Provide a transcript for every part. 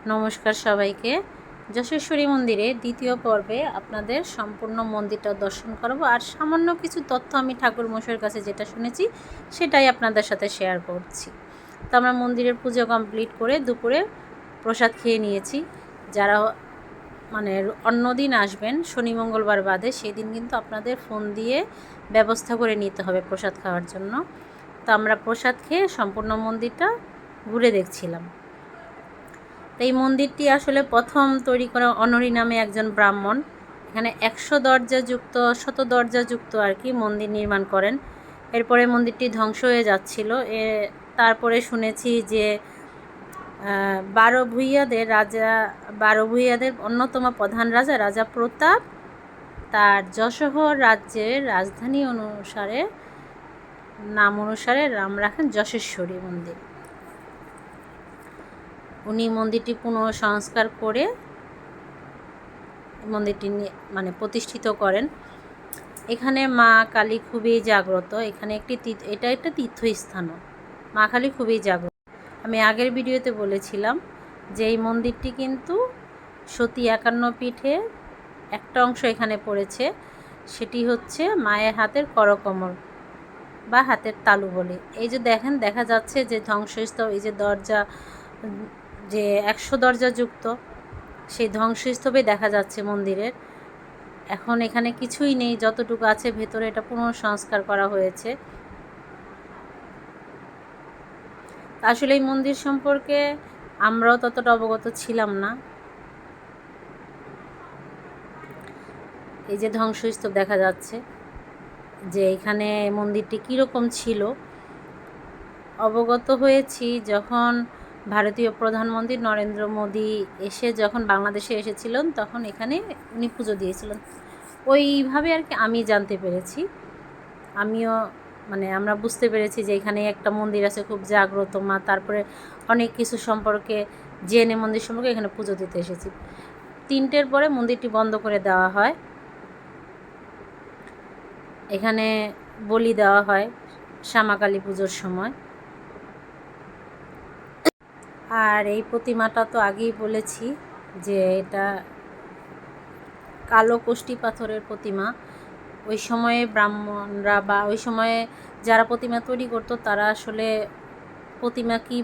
নমস্কার সবাইকে। যশেশ্বরী মন্দিরে দ্বিতীয় পর্বে আপনাদের সম্পূর্ণ মন্দিরটা দর্শন করাবো, আর সামান্য কিছু তথ্য আমি ঠাকুর মশাইয়ের কাছে যেটা শুনেছি সেটাই আপনাদের সাথে শেয়ার করছি। তো আমরা মন্দিরের পুজো কমপ্লিট করে দুপুরে প্রসাদ খেয়ে নিয়েছি। যারা মানে অন্যদিন আসবেন শনি মঙ্গলবার বাদে, সেই দিন কিন্তু আপনাদের ফোন দিয়ে ব্যবস্থা করে নিতে হবে প্রসাদ খাওয়ার জন্য। তো আমরা প্রসাদ খেয়ে সম্পূর্ণ মন্দিরটা ঘুরে দেখছিলাম। এই মন্দিরটি আসলে প্রথম তৈরি করা অনরি নামে একজন ব্রাহ্মণ। এখানে 100 দরজাযুক্ত, শত দরজাযুক্ত আর কি মন্দির নির্মাণ করেন। এরপরে মন্দিরটি ধ্বংস হয়ে যাচ্ছিল। তারপরে শুনেছি যে 12 ভূঁইয়াদের অন্যতম প্রধান রাজা প্রতাপ তার যশোহর রাজ্যের রাজধানী নাম অনুসারে নাম রাখেন যশেশ্বরী মন্দির। উনি মন্দিরটি পুনঃসংস্কার করে মন্দিরটি প্রতিষ্ঠিত করেন। এখানে মা কালী খুবই জাগ্রত। এখানে এটা একটা তীর্থস্থানও। মা কালী খুবই জাগ্রত। আমি আগের ভিডিওতে বলেছিলাম যে এই মন্দিরটি কিন্তু সতী 51 পীঠে একটা অংশ এখানে পড়েছে। সেটি হচ্ছে মায়ের হাতের করকমল বা হাতের তালু বলে। এই যে দেখেন, দেখা যাচ্ছে যে ধ্বংসস্তূপ, এই যে দরজা, যে 100 দরজাযুক্ত সেই ধ্বংসস্তূপে দেখা যাচ্ছে মন্দিরের। এখন এখানে কিছুই নেই, যতটুকু আছে ভেতরে এটা পুনঃসংস্কার করা হয়েছে। আসলে এই মন্দির সম্পর্কে আমরাও ততটা অবগত ছিলাম না। এই যে ধ্বংসস্তূপ দেখা যাচ্ছে, যে এখানে মন্দিরটি কীরকম ছিল অবগত হয়েছি যখন ভারতীয় প্রধানমন্ত্রী নরেন্দ্র মোদী যখন বাংলাদেশে এসেছিলেন, তখন এখানে উনি পুজো দিয়েছিলেন। ওইভাবে আর কি আমি জানতে পেরেছি। আমরা বুঝতে পেরেছি যে এখানে একটা মন্দির আছে খুব জাগ্রত মা। তারপরে অনেক কিছু সম্পর্কে জেনে মন্দির সম্পর্কে এখানে পুজো দিতে এসেছি। 3টের পরে মন্দিরটি বন্ধ করে দেওয়া হয়। এখানে বলি দেওয়া হয় শ্যামাকালী পুজোর সময়। আর এই প্রতিমাটা তো আগেই বলেছি যে এটা কালো কষ্টি পাথরের প্রতিমা। ওই সময়ে ব্রাহ্মণরা বা ওই সময়ে যারা প্রতিমা তৈরি করতো তারা আসলে প্রতিমা কি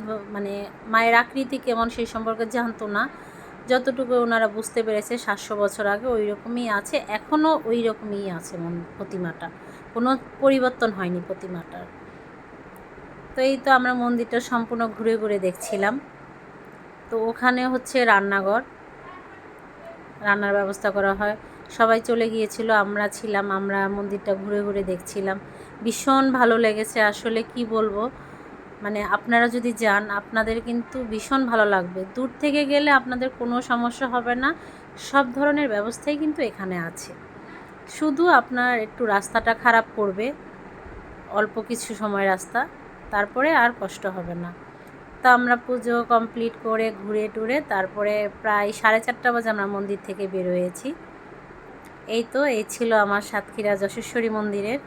মায়ের আকৃতি কেমন সেই সম্পর্কে জানতো না। যতটুকু ওনারা বুঝতে পেরেছে 700 বছর আগে ওই রকমই আছে, এখনও ওই রকমই আছে প্রতিমাটা, কোনো পরিবর্তন হয়নি প্রতিমাটার। তো এই তো আমরা মন্দিরটা সম্পূর্ণ ঘুরে ঘুরে দেখছিলাম। তো ওখানে হচ্ছে রান্নাঘর, রান্নার ব্যবস্থা করা হয়। সবাই চলে গিয়েছিল, আমরা মন্দিরটা ঘুরে ঘুরে দেখছিলাম। ভীষণ ভালো লেগেছে আসলে, কি বলবো, আপনারা যদি যান আপনাদের কিন্তু ভীষণ ভালো লাগবে। দূর থেকে গেলে আপনাদের কোনো সমস্যা হবে না, সব ধরনের ব্যবস্থাই কিন্তু এখানে আছে। শুধু আপনার একটু রাস্তাটা খারাপ পড়বে, অল্প কিছু সময় রাস্তা, তারপরে আর কষ্ট হবে না। তো আমরা পুজো কমপ্লিট করে ঘুরে টুরে তারপরে প্রায় 4:30 বাজে আমরা মন্দির থেকে বের হয়েছি। এই ছিল আমার সাতক্ষীরা যশেশ্বরী মন্দিরের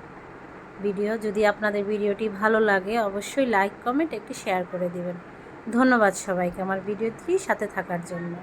ভিডিও। যদি আপনাদের ভিডিওটি ভালো লাগে অবশ্যই লাইক কমেন্ট একটি শেয়ার করে দিবেন। ধন্যবাদ সবাইকে আমার ভিডিওটির সাথে থাকার জন্য।